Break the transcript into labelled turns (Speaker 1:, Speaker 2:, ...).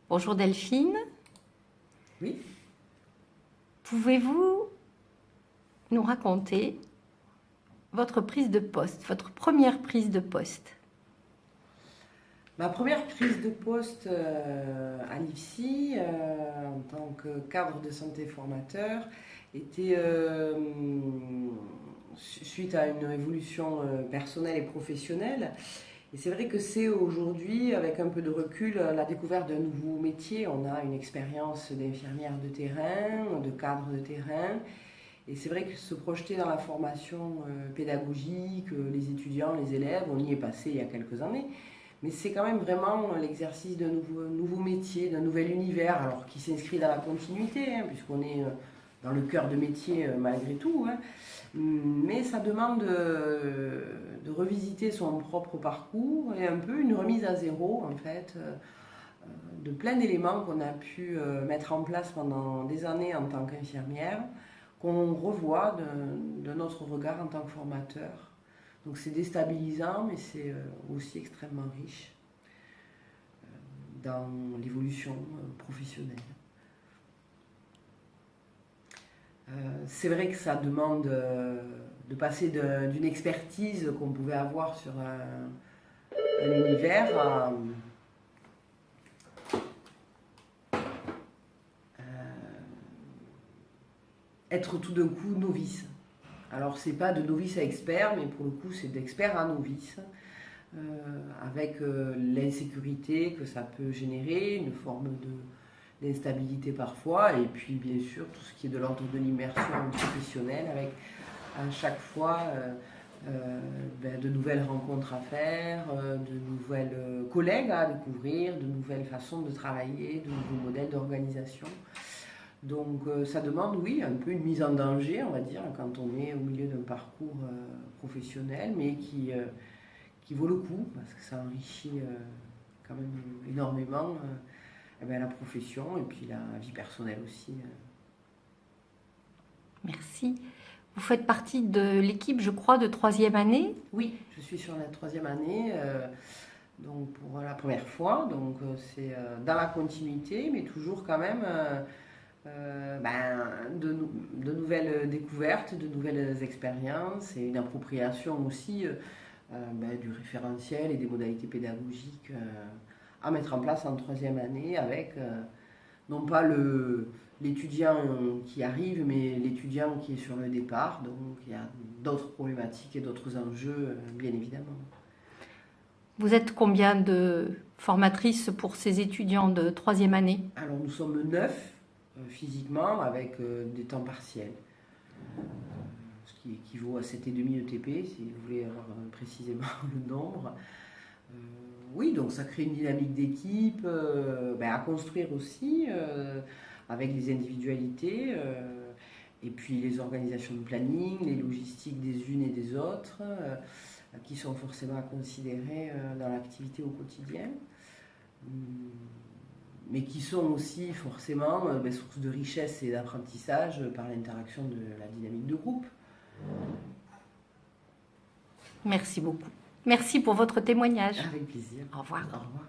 Speaker 1: Bonjour Delphine.
Speaker 2: Oui.
Speaker 1: Pouvez-vous nous raconter votre prise de poste, votre première prise de poste?
Speaker 2: Ma première prise de poste à l'IFSI en tant que cadre de santé formateur était suite à une évolution personnelle et professionnelle. Et c'est vrai que c'est aujourd'hui, avec un peu de recul, la découverte d'un nouveau métier. On a une expérience d'infirmière de terrain, de cadre de terrain. Et c'est vrai que se projeter dans la formation pédagogique, les étudiants, les élèves, on y est passé il y a quelques années. Mais c'est quand même vraiment l'exercice d'un nouveau métier, d'un nouvel univers, alors qui s'inscrit dans la continuité, puisqu'on est dans le cœur de métier malgré tout. Mais ça demande de revisiter son propre parcours et un peu une remise à zéro, en fait, de plein d'éléments qu'on a pu mettre en place pendant des années en tant qu'infirmière, qu'on revoit de notre regard en tant que formateur. Donc c'est déstabilisant, mais c'est aussi extrêmement riche dans l'évolution professionnelle. C'est vrai que ça demande de passer d'une expertise qu'on pouvait avoir sur un univers à être tout d'un coup novice. Alors c'est pas de novice à expert, mais pour le coup c'est d'expert à novice, avec l'insécurité que ça peut générer, une forme d'instabilité parfois, et puis bien sûr tout ce qui est de l'ordre de l'immersion professionnelle, avec à chaque fois de nouvelles rencontres à faire, de nouvelles collègues à découvrir, de nouvelles façons de travailler, de nouveaux modèles d'organisation. Donc ça demande, oui, un peu une mise en danger, on va dire, quand on est au milieu d'un parcours professionnel, mais qui vaut le coup, parce que ça enrichit quand même énormément la profession et puis la vie personnelle aussi.
Speaker 1: Merci. Vous faites partie de l'équipe, je crois, de troisième année?
Speaker 2: Oui, je suis sur la troisième année, donc pour la première fois, donc c'est dans la continuité, mais toujours quand même de nouvelles découvertes, de nouvelles expériences et une appropriation aussi du référentiel et des modalités pédagogiques à mettre en place en troisième année avec non pas l'étudiant qui arrive, mais l'étudiant qui est sur le départ. Donc il y a d'autres problématiques et d'autres enjeux, bien évidemment.
Speaker 1: Vous êtes combien de formatrices pour ces étudiants de troisième année?
Speaker 2: Alors nous sommes 9 physiquement avec des temps partiels, ce qui équivaut à 7,5 ETP si vous voulez avoir précisément le nombre. Oui, donc ça crée une dynamique d'équipe à construire aussi avec les individualités et puis les organisations de planning, les logistiques des unes et des autres qui sont forcément à considérer dans l'activité au quotidien. Mais qui sont aussi forcément source de richesse et d'apprentissage par l'interaction de la dynamique de groupe.
Speaker 1: Merci beaucoup. Merci pour votre témoignage.
Speaker 2: Avec plaisir.
Speaker 1: Au revoir.
Speaker 2: Au revoir.